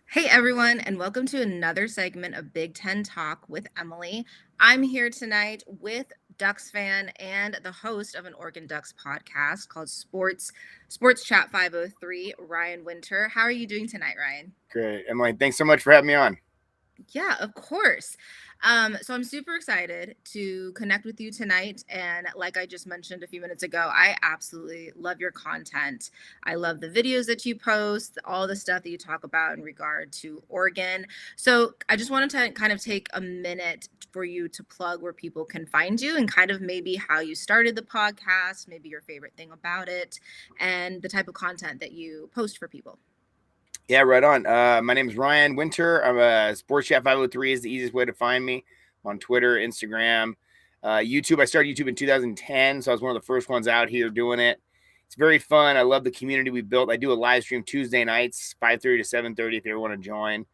Hey everyone, and welcome to another segment of Big Ten Talk with Emily. I'm here tonight with Ducks fan and the host of an Oregon Ducks podcast called Sports Chat 503, Ryan Winter. How are you doing tonight, Ryan? Great. Emily, thanks so much for having me on. Yeah, of course. So I'm super excited to connect with you tonight. And like I just mentioned a few minutes ago, I absolutely love your content. I love the videos that you post, all the stuff that you talk about in regard to Oregon. So I just wanted to kind of take a minute for you to plug where people can find you and kind of maybe how you started the podcast, maybe your favorite thing about it, and the type of content that you post for people. Yeah, right on. My name is Ryan Winter. I'm a Sports Chat 503 is the easiest way to find me. I'm on Twitter, Instagram, YouTube. I started YouTube in 2010, so I was one of the first ones out here doing it. It's very fun. I love the community we built. I do a live stream Tuesday nights, 5:30 to 7:30 if you ever want to join.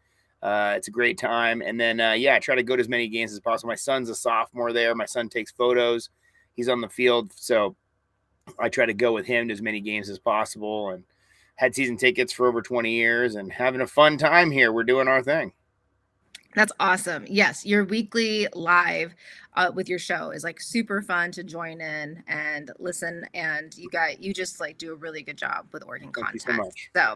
It's a great time. And then, I try to go to as many games as possible. My son's a sophomore there. My son takes photos. He's on the field, so I try to go with him to as many games as possible, and had season tickets for over 20 years and having a fun time here. We're doing our thing. That's awesome. Yes, your weekly live with your show is like super fun to join in and listen. And you just like do a really good job with Oregon Thank you so content. much. So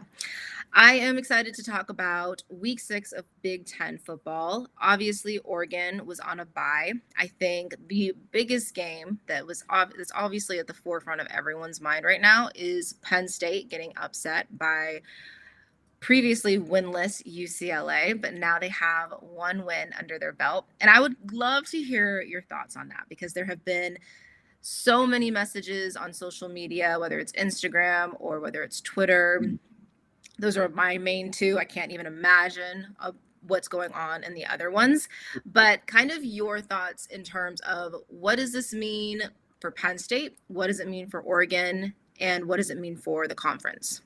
I am excited to talk about week 6 of Big Ten football. Obviously, Oregon was on a bye. I think the biggest game that's obviously at the forefront of everyone's mind right now is Penn State getting upset by previously winless UCLA, but now they have one win under their belt. And I would love to hear your thoughts on that because there have been so many messages on social media, whether it's Instagram or whether it's Twitter. Those are my main two. I can't even imagine what's going on in the other ones. But kind of your thoughts in terms of what does this mean for Penn State? What does it mean for Oregon? And what does it mean for the conference?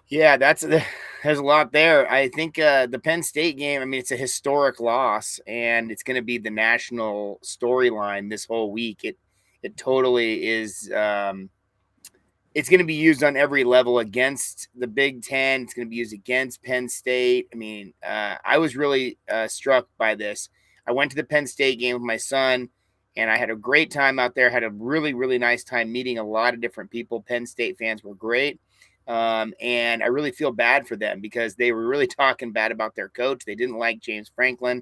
Yeah, there's a lot there. I think the Penn State game, I mean, it's a historic loss, and it's going to be the national storyline this whole week. It totally is. It's going to be used on every level against the Big Ten. It's going to be used against Penn State. I mean, I was really struck by this. I went to the Penn State game with my son, and I had a great time out there. Had a really, really nice time meeting a lot of different people. Penn State fans were great. And I really feel bad for them because they were really talking bad about their coach. They didn't like James Franklin.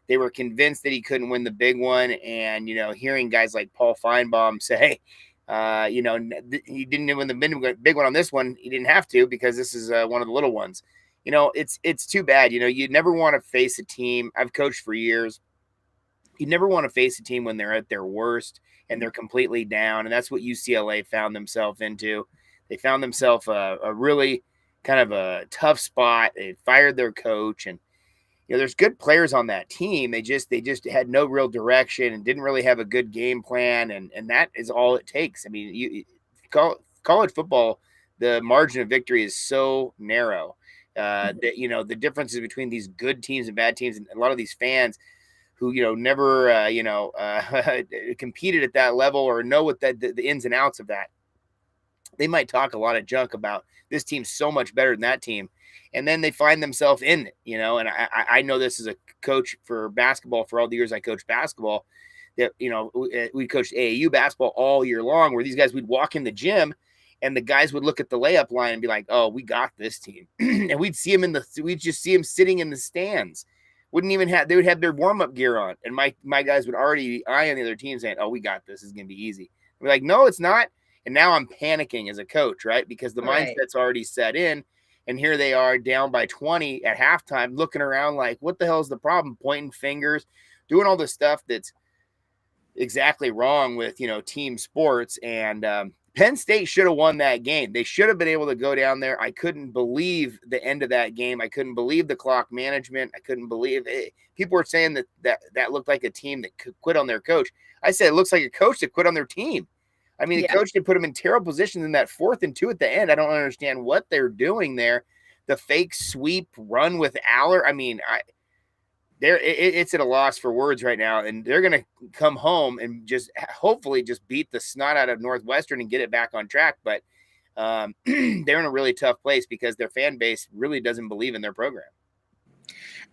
They were convinced that he couldn't win the big one. And, hearing guys like Paul Feinbaum say, he didn't win the big one on this one. He didn't have to because this is one of the little ones. It's too bad. You never want to face a team. I've coached for years. You never want to face a team when they're at their worst and they're completely down. And that's what UCLA found themselves into. They found themselves a really kind of a tough spot. They fired their coach, and there's good players on that team. They just had no real direction and didn't really have a good game plan, and that is all it takes. I mean, college football, the margin of victory is so narrow that the differences between these good teams and bad teams, and a lot of these fans who never competed at that level or know what the ins and outs of that. They might talk a lot of junk about this team's so much better than that team, and then they find themselves in it, And I know this as a coach for basketball for all the years I coached basketball. That we coached AAU basketball all year long, where these guys would walk in the gym, and the guys would look at the layup line and be like, "Oh, we got this team," and we'd just see them sitting in the stands. Wouldn't even have they would have their warm up gear on, and my guys would already be eyeing the other team saying, "Oh, we got this. It's gonna be easy." We're like, "No, it's not." And now I'm panicking as a coach, right? Because the Right. mindset's already set in. And here they are down by 20 at halftime, looking around like, what the hell is the problem? Pointing fingers, doing all this stuff that's exactly wrong with, team sports. And Penn State should have won that game. They should have been able to go down there. I couldn't believe the end of that game. I couldn't believe the clock management. I couldn't believe it. People were saying that looked like a team that could quit on their coach. I said, it looks like a coach that quit on their team. I mean, the Yeah. coach did put him in terrible positions in that 4th and 2 at the end. I don't understand what they're doing there. The fake sweep run with Aller. I mean, it's at a loss for words right now, and they're going to come home and just hopefully just beat the snot out of Northwestern and get it back on track. But they're in a really tough place because their fan base really doesn't believe in their program.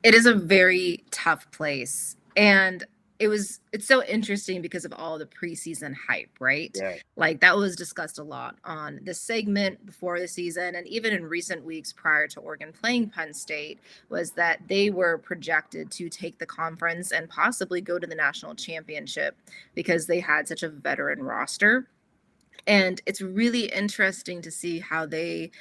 It is a very tough place. And it's so interesting because of all the preseason hype, right? Yeah, Like that was discussed a lot on the segment before the season and even in recent weeks prior to Oregon playing Penn State was that they were projected to take the conference and possibly go to the national championship because they had such a veteran roster. And it's really interesting to see how they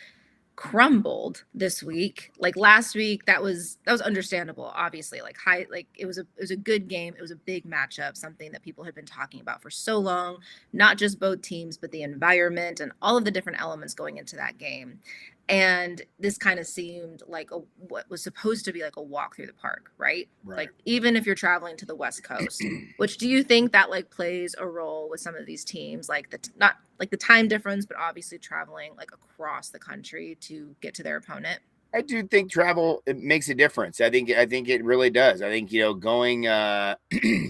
crumbled this week. Like last week, that was understandable, obviously. Like high, like it was a good game. It was a big matchup, something that people had been talking about for so long, not just both teams, but the environment and all of the different elements going into that game. And this kind of seemed like what was supposed to be like a walk through the park, right? right. Like even if you're traveling to the West Coast, which do you think that like plays a role with some of these teams, like not like the time difference, but obviously traveling like across the country to get to their opponent? I do think travel it makes a difference. I think it really does. I think going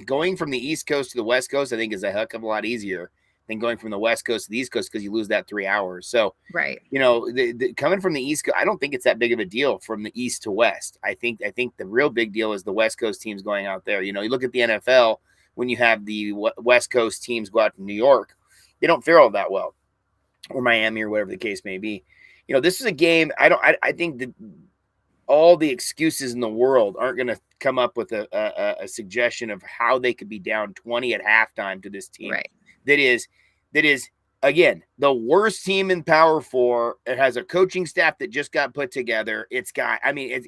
going from the East Coast to the West Coast, I think is a heck of a lot easier than going from the West Coast to the East Coast because you lose that 3 hours. So Right. coming from the East Coast, I don't think it's that big of a deal from the East to West. I think the real big deal is the West Coast teams going out there. You look at the NFL when you have the West Coast teams go out to New York, they don't fare all that well, or Miami or whatever the case may be. This is a game. I think that all the excuses in the world aren't going to come up with a suggestion of how they could be down 20 at halftime to this team. Right. That is again the worst team in Power Four. It has a coaching staff that just got put together. It's got, I mean,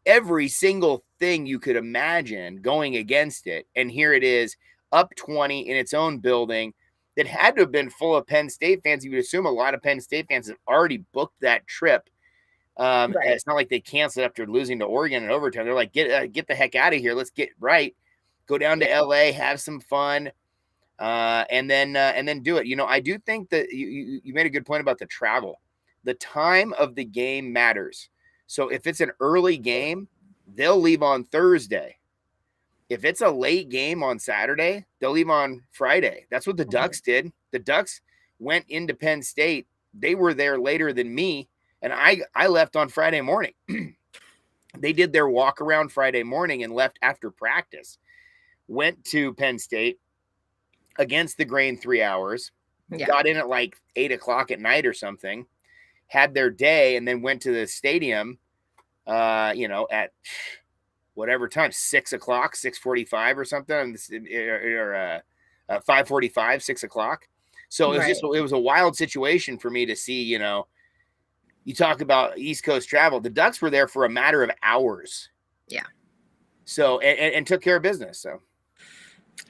every single thing you could imagine going against it, and here it is up 20 in its own building. That had to have been full of Penn State fans. You would assume a lot of Penn State fans have already booked that trip. Right. It's not like they canceled after losing to Oregon in overtime. They're like, get the heck out of here. Let's get right. Go down to LA, have some fun, and then do it. I do think that you made a good point about the travel. The time of the game matters. So if it's an early game, they'll leave on Thursday. If it's a late game on Saturday, they'll leave on Friday. That's what the Ducks did. The Ducks went into Penn State. They were there later than me, and I left on Friday morning. They did their walk around Friday morning and left after practice. Went to Penn State against the grain 3 hours. Yeah. Got in at like 8 o'clock at night or something. Had their day and then went to the stadium, at whatever time, 6 o'clock, 6:45 or something, or 5:45, 6 o'clock. So it was a wild situation for me to see. You talk about East Coast travel. The Ducks were there for a matter of hours. Yeah. So and took care of business. So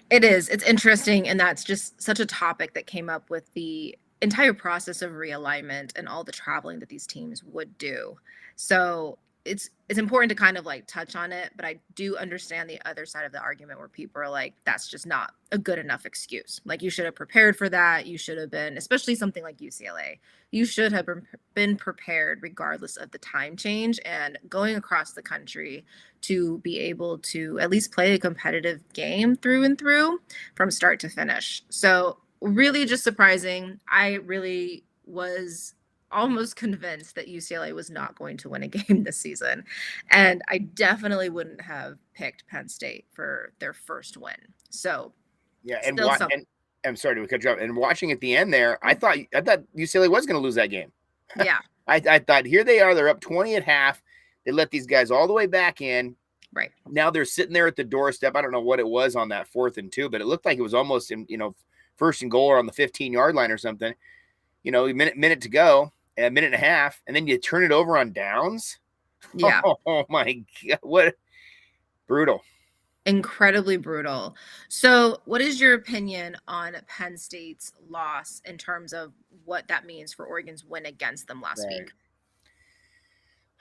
It's interesting, and that's just such a topic that came up with the entire process of realignment and all the traveling that these teams would do. So it's important to kind of like touch on it, but I do understand the other side of the argument where people are like, that's just not a good enough excuse. Like you should have prepared for that. You should have been, especially something like UCLA, you should have been prepared regardless of the time change and going across the country to be able to at least play a competitive game through and through from start to finish. So really just surprising. I really was almost convinced that UCLA was not going to win a game this season. And I definitely wouldn't have picked Penn State for their first win. So yeah, and I'm sorry to cut you off. And watching at the end there, I thought UCLA was going to lose that game. Yeah. I thought here they are, they're up 20 at half. They let these guys all the way back in. Right. Now they're sitting there at the doorstep. I don't know what it was on that 4th and 2, but it looked like it was almost in, first and goal or on the 15-yard line or something. A minute to go. A minute and a half, and then you turn it over on downs. Yeah. Oh my God. What brutal. Incredibly brutal. So what is your opinion on Penn State's loss in terms of what that means for Oregon's win against them last week?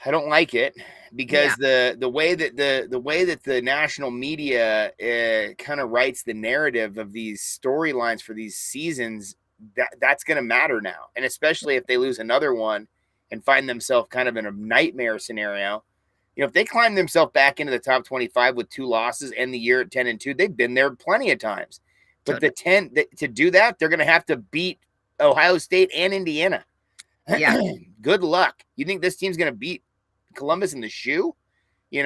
I don't like it because the way that the national media kind of writes the narrative of these storylines for these seasons, that's going to matter now. And especially if they lose another one and find themselves kind of in a nightmare scenario, if they climb themselves back into the top 25 with 2 losses and the year at 10-2, they've been there plenty of times. But to do that, they're going to have to beat Ohio State and Indiana. Yeah. Good luck. You think this team's going to beat Columbus in the shoe? So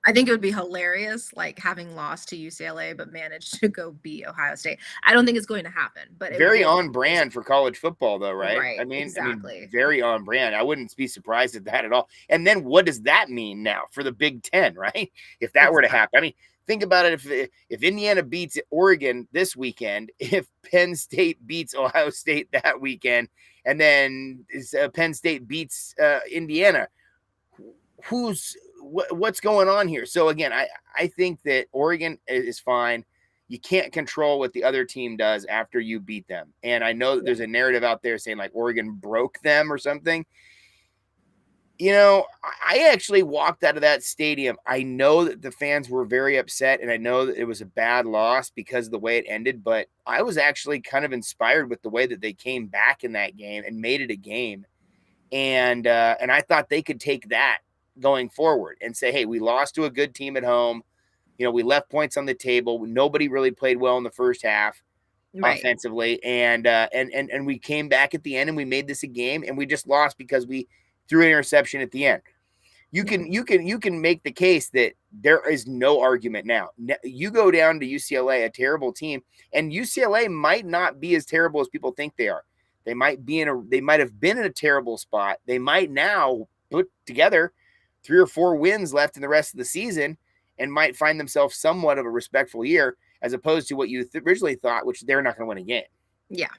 I think it would be hilarious, like having lost to UCLA but managed to go beat Ohio State. I don't think it's going to happen, but it very would be on brand for college football, though, right? right, I mean, exactly. very on brand. I wouldn't be surprised at that at all. And then what does that mean now for the Big Ten, right? If that were to Exactly. happen, I mean, think about it. If Indiana beats Oregon this weekend, if Penn State beats Ohio State that weekend, and then Penn State beats Indiana, what's going on here? So again, I think that Oregon is fine. You can't control what the other team does after you beat them. And I know that Yeah. there's a narrative out there saying like Oregon broke them or something. I actually walked out of that stadium. I know that the fans were very upset, and I know that it was a bad loss because of the way it ended, but I was actually kind of inspired with the way that they came back in that game and made it a game. And I thought they could take that going forward and say, hey, we lost to a good team at home. We left points on the table. Nobody really played well in the first half Right. offensively, and we came back at the end and we made this a game, and we just lost because we threw an interception at the end. You Yeah. can make the case that there is no argument now. You go down to UCLA, a terrible team, and UCLA might not be as terrible as people think they are. They might have been in a terrible spot. They might now put together 3 or 4 wins left in the rest of the season and might find themselves somewhat of a respectful year, as opposed to what you originally thought, which they're not going to win a game. Yeah.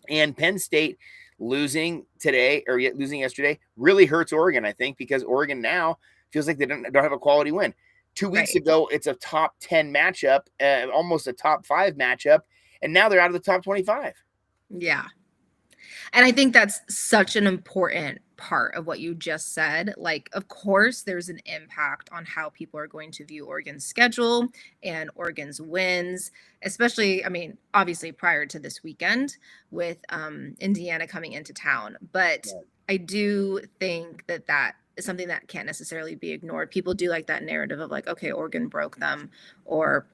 And Penn State losing yesterday really hurts Oregon, I think, because Oregon now feels like they don't have a quality win. 2 weeks Right. ago, it's a top 10 matchup, almost a top 5 matchup, and now they're out of the top 25. Yeah. And I think that's such an important part of what you just said. Like, of course, there's an impact on how people are going to view Oregon's schedule and Oregon's wins, especially, I mean, obviously prior to this weekend with Indiana coming into town. But Right. I do think that that is something that can't necessarily be ignored. People do like that narrative of like, okay, Oregon broke them, or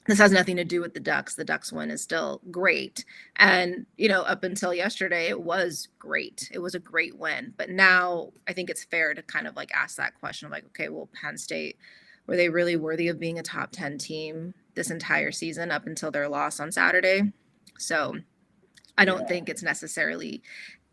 this has nothing to do with the Ducks. The Ducks win is still great. And, up until yesterday, it was great. It was a great win. But now I think it's fair to kind of like ask that question of like, okay, well, Penn State, were they really worthy of being a top 10 team this entire season up until their loss on Saturday? So I don't Yeah. think it's necessarily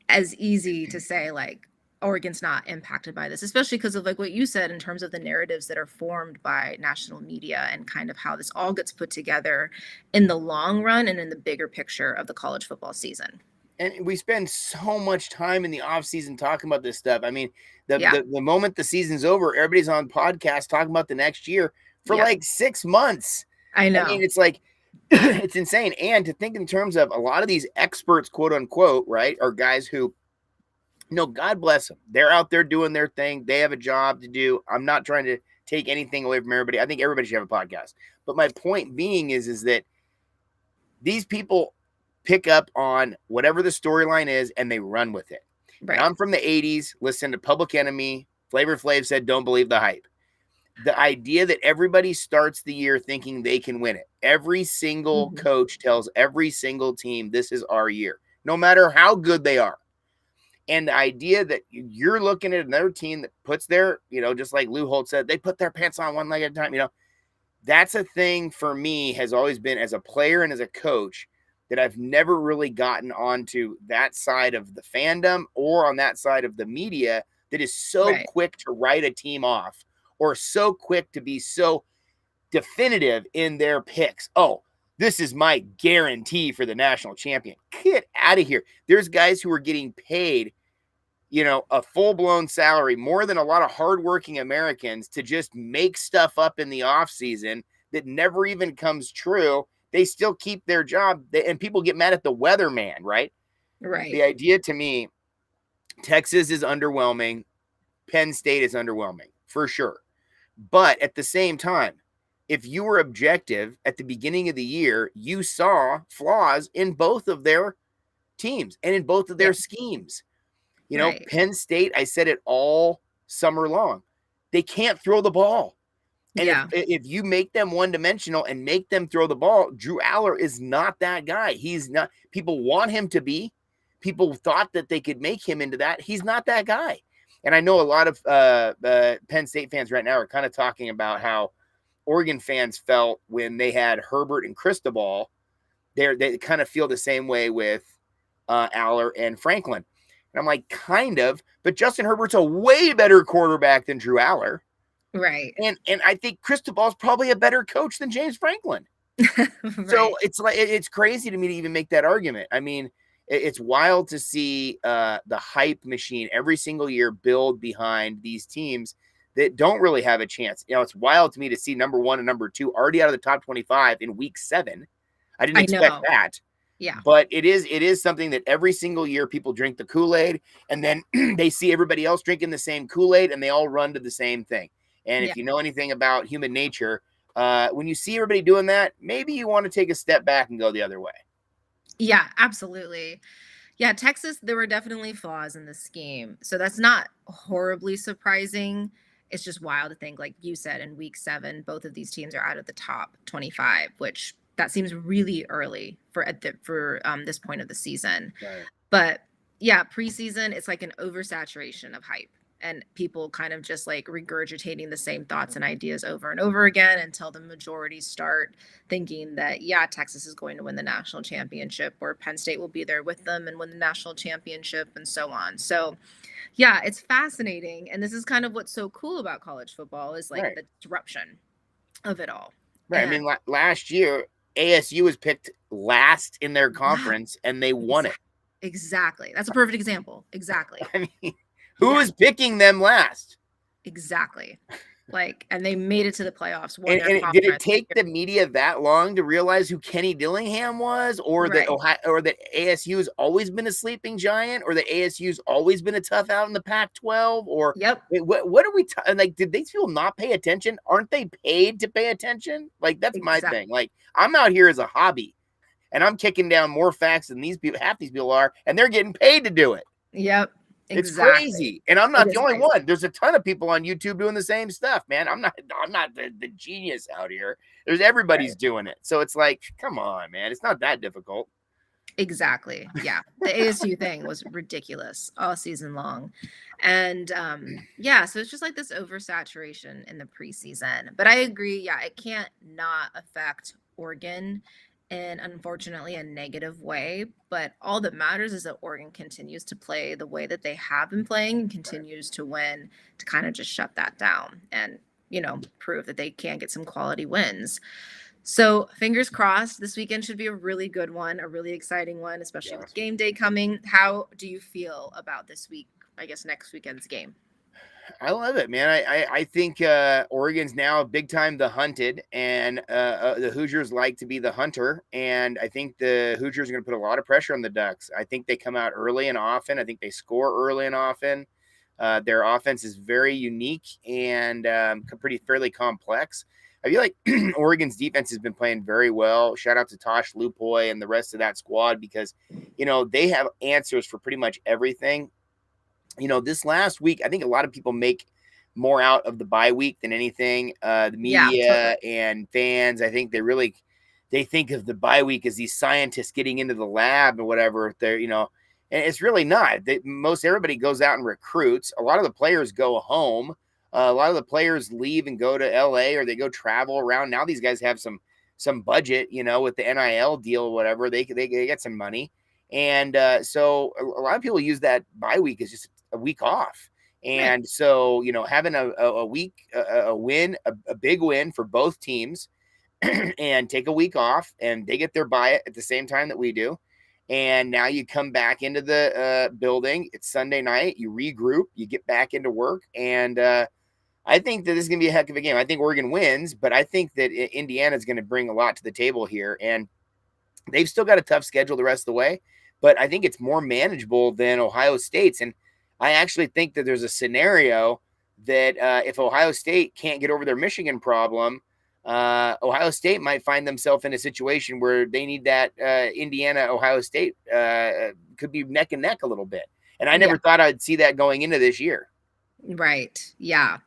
as easy to say like Oregon's not impacted by this, especially because of like what you said in terms of the narratives that are formed by national media and kind of how this all gets put together in the long run and in the bigger picture of the college football season. And we spend so much time in the off season talking about this stuff. I mean, the, Yeah, the the moment the season's over, everybody's on podcasts talking about the next year for yeah, like 6 months. I I mean, know. it's like it's insane. And to think in terms of a lot of these experts, quote unquote, right, are guys who, God bless them. They're out there doing their thing. They have a job to do. I'm not trying to take anything away from everybody. I think everybody should have a podcast. But my point being is that these people pick up on whatever the storyline is and they run with it. And Right. I'm from the 80s, listen to Public Enemy. Flavor Flav said, don't believe the hype. The idea that everybody starts the year thinking they can win it. Every single Mhm. coach tells every single team, this is our year, no matter how good they are. And the idea that you're looking at another team that puts their, just like Lou Holt said, they put their pants on one leg at a time, that's a thing for me has always been as a player and as a coach that I've never really gotten onto that side of the fandom or on that side of the media that is so Right. quick to write a team off or so quick to be so definitive in their picks. Oh, this is my guarantee for the national champion. Get out of here. There's guys who are getting paid, a full-blown salary, more than a lot of hardworking Americans, to just make stuff up in the offseason that never even comes true. They still keep their job, and people get mad at the weatherman, right? Right. The idea to me, Texas is underwhelming. Penn State is underwhelming, for sure. But at the same time, if you were objective at the beginning of the year, you saw flaws in both of their teams and in both of Yeah. their schemes. Right. Penn State, I said it all summer long. They can't throw the ball. And if Yeah. if you make them one-dimensional and make them throw the ball, Drew Aller is not that guy. He's not. People want him to be people thought that they could make him into that. He's not that guy. And I know a lot of Penn State fans right now are kind of talking about how Oregon fans felt when they had Herbert and Cristobal. They kind of feel the same way with Aller and Franklin. And I'm like, kind of, but Justin Herbert's a way better quarterback than Drew Aller. Right. And I think Cristobal's probably a better coach than James Franklin. So Right. it's like, it's crazy to me to even make that argument. I mean, it's wild to see the hype machine every single year build behind these teams that don't really have a chance. You know, it's wild to me to see number 1 and number 2 already out of the top 25 in week 7. I didn't I expect know. that. Yeah. But it is something that every single year people drink the Kool-Aid, and then they see everybody else drinking the same Kool-Aid, and they all run to the same thing. And Yeah. if you know anything about human nature, when you see everybody doing that, maybe you want to take a step back and go the other way. Yeah, absolutely. Yeah, Texas, there were definitely flaws in the scheme. So that's not horribly surprising. It's just wild to think, like you said, in week 7, both of these teams are out of the top 25, which that seems really early for this point of the season. Right. But yeah, preseason, it's like an oversaturation of hype and people kind of just like regurgitating the same thoughts and ideas over and over again until the majority start thinking that, yeah, Texas is going to win the national championship or Penn State will be there with them and win the national championship and so on. So, yeah, it's fascinating. And this is kind of what's so cool about college football is like Right. the disruption of it all. Right. I And mean, last year, ASU was picked last in their conference, and they won it. exactly. That's a perfect example. Exactly. I mean, who Yeah. was picking them last? Exactly. Like, and they made it to the playoffs. And did it take the media that long to realize who Kenny Dillingham was, or that Right. Ohio, or that ASU has always been a sleeping giant, or that ASU's always been a tough out in the Pac-12, or Yep. what are we like? Did these people not pay attention? Aren't they paid to pay attention? Like that's my Exactly. thing. Like I'm out here as a hobby, and I'm kicking down more facts than these people, half these people are, and they're getting paid to do it. Yep. It's Exactly. crazy. And I'm It not the is only crazy. one. There's a ton of people on YouTube doing the same stuff, man. I'm not the genius out here. There's everybody's Right. doing it. So it's like, come on, man. It's not that difficult. Exactly. Yeah. The ASU thing was ridiculous all season long. And yeah, so it's just like this oversaturation in the preseason. But I agree, yeah, it can't not affect Oregon in unfortunately a negative way. But all that matters is that Oregon continues to play the way that they have been playing and continues to win to kind of just shut that down and, you know, prove that they can get some quality wins. So fingers crossed, this weekend should be a really good one, a really exciting one, especially Yes. with game day coming. How do you feel about this week, I guess next weekend's game? I love it, man. I think Oregon's now big time the hunted, and the Hoosiers like to be the hunter. And I think the Hoosiers are going to put a lot of pressure on the Ducks. I think they come out early and often. I think they score early and often. Their offense is very unique and fairly complex. I feel like Oregon's defense has been playing very well. Shout out to Tosh Lupoy and the rest of that squad because, you know, they have answers for pretty much everything. You know, this last week, I think a lot of people make more out of the bye week than anything. The media and fans, I think they think of the bye week as these scientists getting into the lab or whatever. They're, you know, and it's really not. Most everybody goes out and recruits. A lot of the players go home. A lot of the players leave and go to LA or they go travel around. Now these guys have some budget, you know, with the NIL deal or whatever. They get some money. And so a lot of people use that bye week as just a week off. And so, you know, having a week, a win, a big win for both teams and take a week off and they get their bye at the same time that we do. And now you come back into the building. It's Sunday night. You regroup. You get back into work. And I think that this is going to be a heck of a game. I think Oregon wins, but I think that Indiana is going to bring a lot to the table here. And they've still got a tough schedule the rest of the way, but I think it's more manageable than Ohio State's. And I actually think that there's a scenario that if Ohio State can't get over their Michigan problem, Ohio State might find themselves in a situation where they need that Indiana-Ohio State could be neck and neck a little bit. And I never thought I'd see that going into this year. Right. Yeah.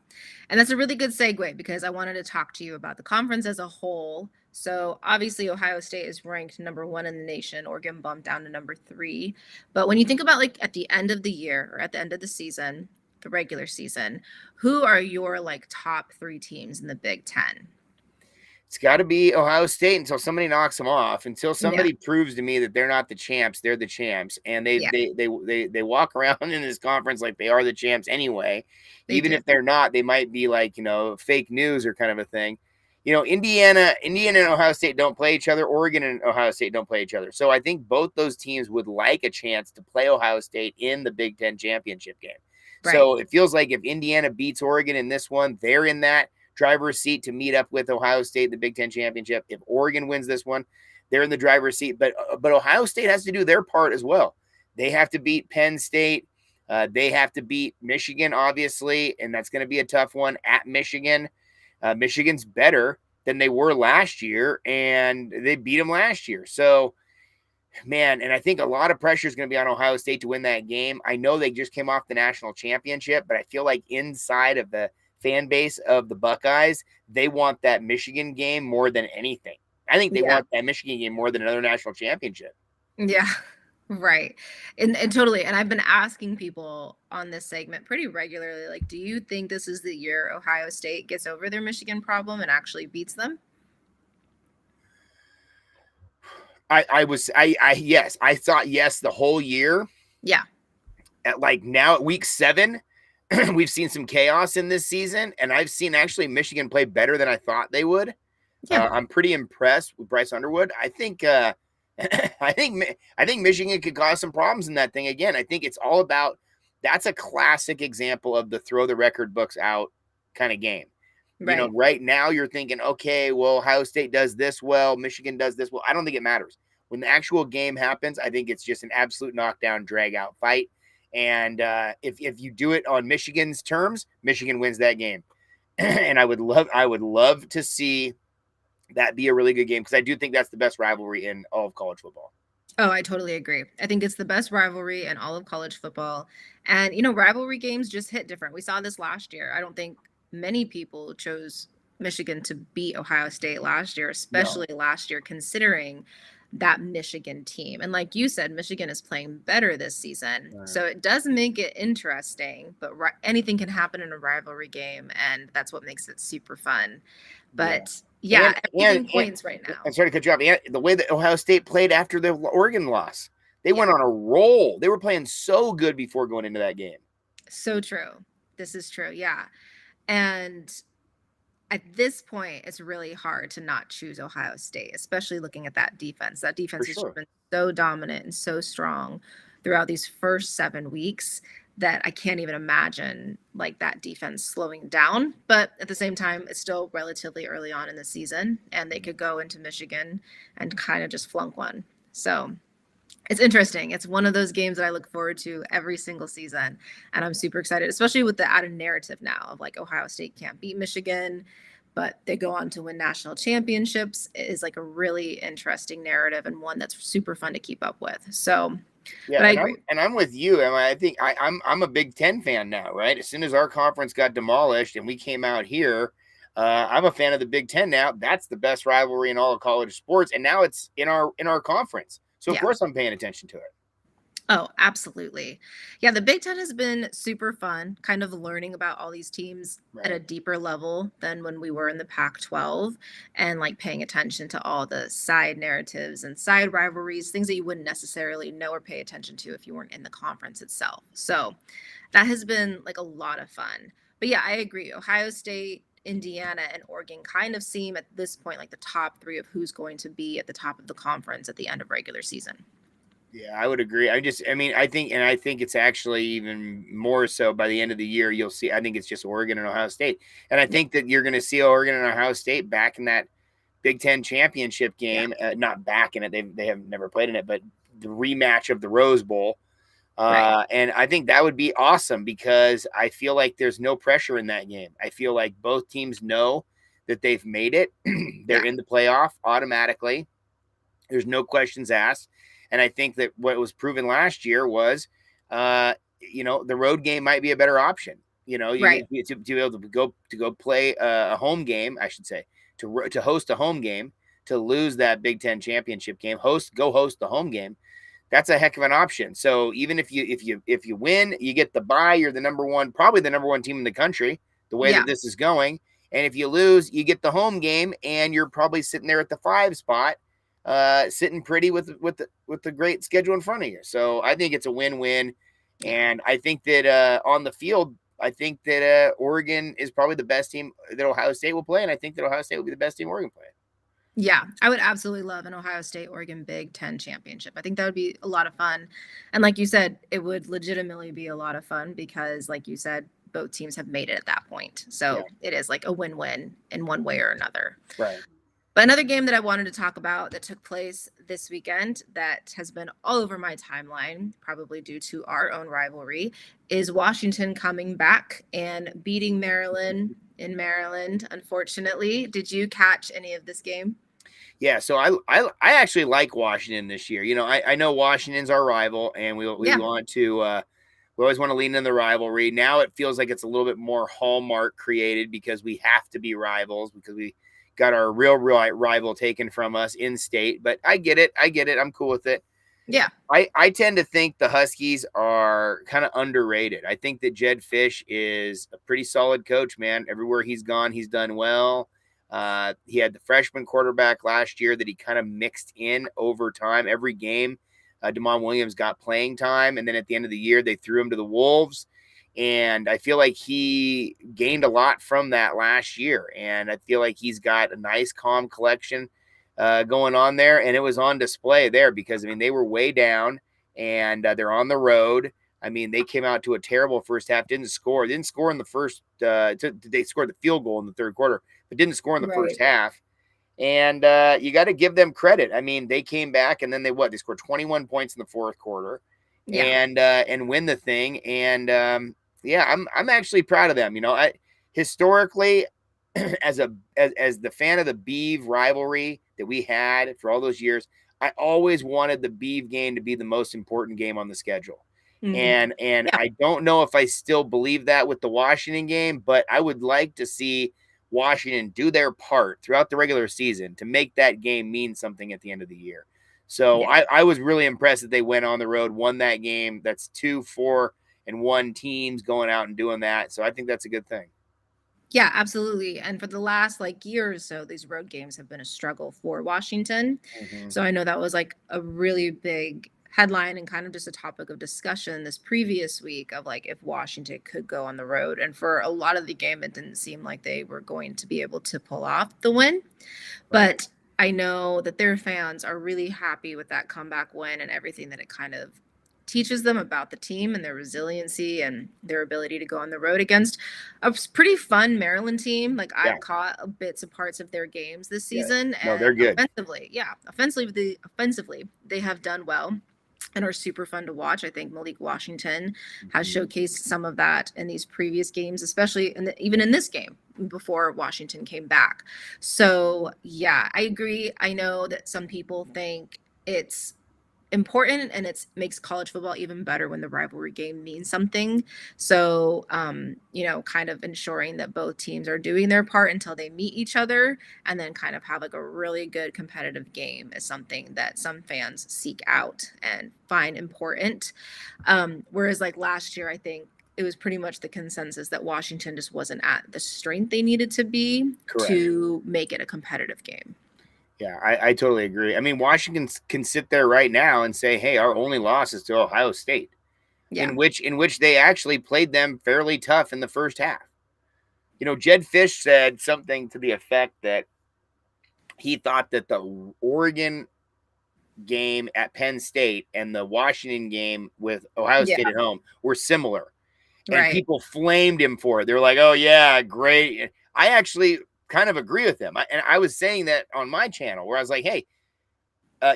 And that's a really good segue because I wanted to talk to you about the conference as a whole, So obviously, Ohio State is ranked number one in the nation. Oregon bumped down to number three. But when you think about like at the end of the year or at the end of the season, the regular season, who are your like top three teams in the Big Ten? It's got to be Ohio State until somebody knocks them off. Until Yeah, somebody proves to me that they're not the champs, they're the champs, and they yeah, they walk around in this conference like they are the champs anyway. they Even do. if they're not, they might be like fake news or kind of a thing. Indiana and Ohio State don't play each other. Oregon and Ohio State don't play each other. So I think both those teams would like a chance to play Ohio State in the Big Ten championship game. Right. So it feels like if Indiana beats Oregon in this one, they're in that driver's seat to meet up with Ohio State in the Big Ten championship. If Oregon wins this one, they're in the driver's seat. But Ohio State has to do their part as well. They have to beat Penn State. They have to beat Michigan, obviously, and that's going to be a tough one at Michigan. Michigan's better than they were last year, and they beat them last year. So, man, and I think a lot of pressure is going to be on Ohio State to win that game. I know they just came off the national championship, but I feel like inside of the fan base of the Buckeyes, they want that Michigan game more than anything. I think they Yeah. want that Michigan game more than another national championship. Yeah. Right. And totally. And I've been asking people on this segment pretty regularly, like, do you think this is the year Ohio State gets over their Michigan problem and actually beats them? Yes, I thought yes the whole year. Yeah. At like now at week 7, we've seen some chaos in this season, and I've seen actually Michigan play better than I thought they would. Yeah. I'm pretty impressed with Bryce Underwood. I think I think Michigan could cause some problems in that thing again. I think it's all about that's a classic example of the throw the record books out kind of game. Right. Right now you're thinking, okay, well, Ohio State does this well, Michigan does this well. I don't think it matters. When the actual game happens, I think it's just an absolute knockdown, drag out fight. And if you do it on Michigan's terms, Michigan wins that game. And I would love to see that be a really good game because I do think that's the best rivalry in all of college football. Oh, I totally agree. I think it's the best rivalry in all of college football. And, rivalry games just hit different. We saw this last year. I don't think many people chose Michigan to beat Ohio State last year, No. especially last year, considering that Michigan team. And like you said, Michigan is playing better this season. Right. So it does make it interesting, but anything can happen in a rivalry game. And that's what makes it super fun. But yeah, everything points right now. I'm sorry to cut you off. And the way that Ohio State played after the Oregon loss, they Yeah. went on a roll. They were playing so good before going into that game. So true. This is true. Yeah. And at this point, it's really hard to not choose Ohio State, especially looking at that defense. That defense has sure. just been so dominant and so strong throughout these first 7 weeks that I can't even imagine like that defense slowing down. But at the same time, it's still relatively early on in the season, and they could go into Michigan and kind of just flunk one. So it's interesting. It's one of those games that I look forward to every single season. And I'm super excited, especially with the added narrative now of like Ohio State can't beat Michigan, but they go on to win national championships. It is like a really interesting narrative and one that's super fun to keep up with. So yeah, but I agree. I'm with you. Emma. I think I'm a Big Ten fan now, right? As soon as our conference got demolished and we came out here, I'm a fan of the Big Ten now. That's the best rivalry in all of college sports, and now it's in our conference. So of course I'm paying attention to it. Oh, absolutely. Yeah, the Big Ten has been super fun, kind of learning about all these teams at a deeper level than when we were in the Pac-12 and like paying attention to all the side narratives and side rivalries, things that you wouldn't necessarily know or pay attention to if you weren't in the conference itself. So that has been like a lot of fun. But yeah, I agree. Ohio State, Indiana, and Oregon kind of seem at this point like the top three of who's going to be at the top of the conference at the end of regular season. Yeah, I would agree. I think it's actually even more so by the end of the year. You'll see. I think it's just Oregon and Ohio State, and I think that you're going to see Oregon and Ohio State back in that Big Ten championship game. Not back in it; they have never played in it, but the rematch of the Rose Bowl. And I think that would be awesome because I feel like there's no pressure in that game. I feel like both teams know that they've made it. They're in the playoff automatically. There's no questions asked. And I think that what was proven last year was, the road game might be a better option. To be able to go play a home game, I should say, to host a home game to lose that Big Ten championship game, go host the home game. That's a heck of an option. So even if you win, you get the bye. You're the number one, probably the number one team in the country, the way Yeah. that this is going. And if you lose, you get the home game, and you're probably sitting there at the 5 spot, sitting pretty with the great schedule in front of you. So I think it's a win-win, Yeah. and I think that on the field, I think that Oregon is probably the best team that Ohio State will play, and I think that Ohio State will be the best team Oregon play. Yeah, I would absolutely love an Ohio State Oregon Big Ten championship. I think that would be a lot of fun. And like you said, it would legitimately be a lot of fun because, like you said, both teams have made it at that point. Yeah. So it is like a win-win in one way or another. Right. But another game that I wanted to talk about that took place this weekend that has been all over my timeline, probably due to our own rivalry, is Washington coming back and beating Maryland in Maryland, unfortunately. Did you catch any of this game? Yeah, so I actually like Washington this year. You know, I know Washington's our rival, and we Yeah. want to we always want to lean in the rivalry. Now it feels like it's a little bit more hallmark created because we have to be rivals because we got our real rival taken from us in state. But I get it. I'm cool with it. Yeah. I tend to think the Huskies are kind of underrated. I think that Jed Fish is a pretty solid coach, man. Everywhere he's gone, he's done well. He had the freshman quarterback last year that he kind of mixed in over time. Every game, Damon Williams got playing time, and then at the end of the year, they threw him to the Wolves. And I feel like he gained a lot from that last year. And I feel like he's got a nice, calm collection going on there. And it was on display there because, I mean, they were way down and they're on the road. I mean, they came out to a terrible first half, didn't score in the first, they scored the field goal in the third quarter, but didn't score in the first half. And you got to give them credit. I mean, they came back and then they scored 21 points in the fourth quarter and win the thing. And yeah, I'm actually proud of them. You know, historically, as the fan of the Beeve rivalry that we had for all those years, I always wanted the Beeve game to be the most important game on the schedule. Mm-hmm. And I don't know if I still believe that with the Washington game, but I would like to see Washington do their part throughout the regular season to make that game mean something at the end of the year. So I was really impressed that they went on the road, won that game. That's 2-4-1 teams going out and doing that. So I think that's a good thing. Yeah, absolutely. And for the last year or so, these road games have been a struggle for Washington. Mm-hmm. So I know that was like a really big headline and kind of just a topic of discussion this previous week of if Washington could go on the road. And for a lot of the game, it didn't seem like they were going to be able to pull off the win. Right. But I know that their fans are really happy with that comeback win and everything that it kind of teaches them about the team and their resiliency and their ability to go on the road against a pretty fun Maryland team. I've caught bits of parts of their games this season. No, they're good. Offensively, they have done well and are super fun to watch. I think Malik Washington has showcased some of that in these previous games, especially even in this game before Washington came back. So yeah, I agree. I know that some people think it's important and it makes college football even better when the rivalry game means something. So kind of ensuring that both teams are doing their part until they meet each other and then kind of have a really good competitive game is something that some fans seek out and find important. Whereas last year, I think it was pretty much the consensus that Washington just wasn't at the strength they needed to be to make it a competitive game. Yeah, I totally agree. I mean, Washington can sit there right now and say, hey, our only loss is to Ohio State, in which they actually played them fairly tough in the first half. You know, Jed Fish said something to the effect that he thought that the Oregon game at Penn State and the Washington game with Ohio State at home were similar. And people flamed him for it. They're like, oh, yeah, great. I actually kind of agree with them. And I was saying that on my channel where I was like, hey,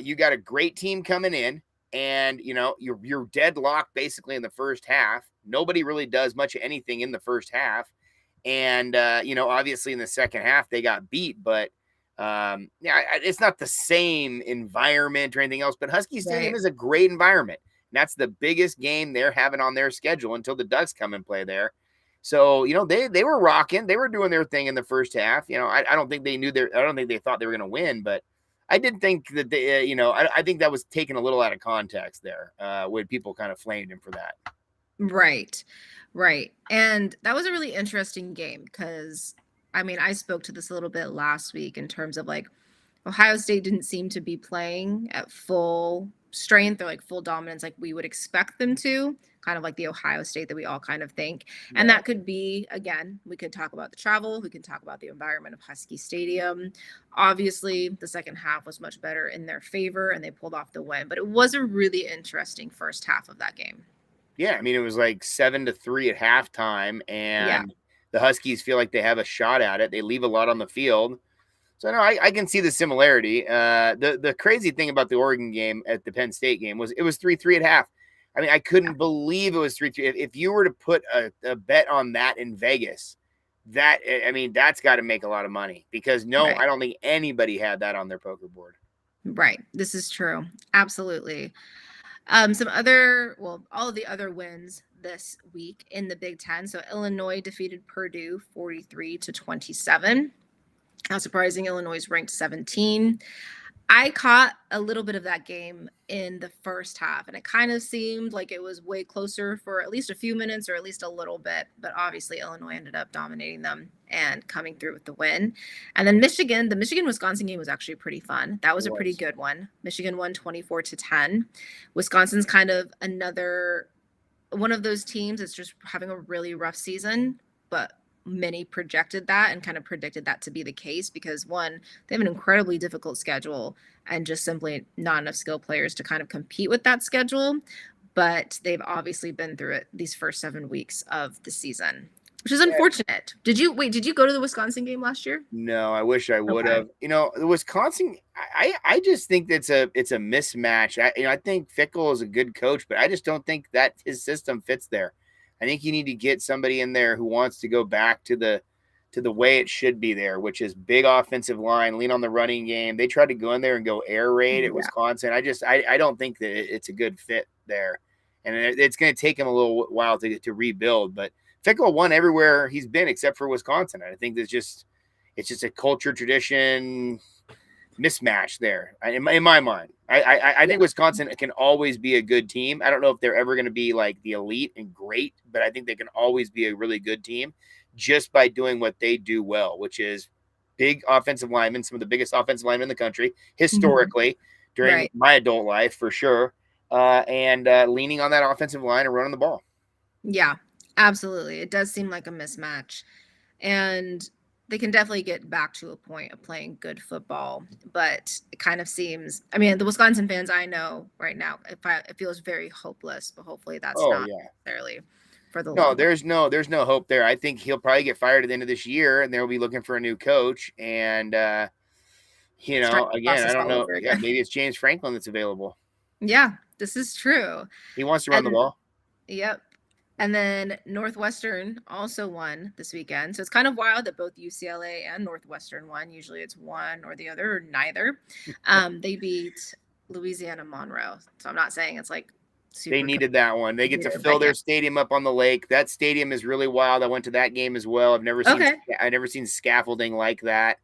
you got a great team coming in and, you know, you're deadlocked basically in the first half. Nobody really does much of anything in the first half. And, obviously in the second half they got beat, but it's not the same environment or anything else, but Husky Stadium is a great environment. And that's the biggest game they're having on their schedule until the Ducks come and play there. So, they were rocking. They were doing their thing in the first half. I don't think they thought they were going to win, but I did think that they, I think that was taken a little out of context there, when people kind of flamed him for that. Right. Right. And that was a really interesting game because I mean, I spoke to this a little bit last week in terms of like Ohio State didn't seem to be playing at full strength or like full dominance like we would expect them to, kind of like the Ohio State that we all kind of think. And Right. that could be, again, we could talk about the travel, we can talk about the environment of Husky Stadium. Obviously, the second half was much better in their favor and they pulled off the win, but it was a really interesting first half of that game. Yeah, I mean, it was like 7-3 at halftime, Yeah. and the Huskies feel like they have a shot at it. They leave a lot on the field. So no, I can see the similarity. The crazy thing about the Oregon game at the Penn State game was it was 3-3 at half. I mean, I Yeah. couldn't believe it was 3-3. If you were to put a bet on that in Vegas, that I mean, that's got to make a lot of money because no, Right. I don't think anybody had that on their poker board. Right. This is true. Absolutely. All of the other wins this week in the Big Ten. So Illinois defeated Purdue 43-27. Not surprising, Illinois is ranked 17. I caught a little bit of that game in the first half, and it kind of seemed like it was way closer for at least a few minutes or at least a little bit. But obviously, Illinois ended up dominating them and coming through with the win. And then Michigan, the Michigan Wisconsin game was actually pretty fun. That It was a pretty was. good one. Michigan won 24-10. Wisconsin's kind of another one of those teams that's just having a really rough season, but many projected that and kind of predicted that to be the case because one, they have an incredibly difficult schedule and just simply not enough skill players to kind of compete with that schedule. But they've obviously been through it these first 7 weeks of the season, which is Yeah. unfortunate. Did you go to the Wisconsin game last year? No, I wish I would Okay. have. The Wisconsin, I just think it's a mismatch. I think Fickle is a good coach, but I just don't think that his system fits there. I think you need to get somebody in there who wants to go back to the way it should be there, which is big offensive line, lean on the running game. They tried to go in there and go air raid at Yeah. Wisconsin. I don't think that it's a good fit there, and it's going to take him a little while to rebuild. But Fickle won everywhere he's been except for Wisconsin. I think it's just a culture tradition mismatch there in my mind. I Yeah. think Wisconsin can always be a good team. I don't know if they're ever going to be like the elite and great, but I think they can always be a really good team just by doing what they do well, which is big offensive linemen, some of the biggest offensive linemen in the country Mhm. historically during Right. my adult life for sure, and leaning on that offensive line and running the ball. Yeah. Absolutely. It does seem like a mismatch. And they can definitely get back to a point of playing good football, but it kind of seems, I mean, the Wisconsin fans I know right now, it feels very hopeless, but hopefully that's Oh not yeah. necessarily for the No, long run. there's no hope there. I think he'll probably get fired at the end of this year, and they'll be looking for a new coach. And Start the again, I process don't all know. over Yeah, again. maybe it's James Franklin that's available. Yeah, this is true. He wants to run the And ball. yep. And then Northwestern also won this weekend. So it's kind of wild that both UCLA and Northwestern won. Usually it's one or the other or neither. They beat Louisiana Monroe. So I'm not saying it's like They super needed that one. They get to here, fill but yeah. their stadium up on the lake. That stadium is really wild. I went to that game as well. Okay. I've never seen scaffolding like that.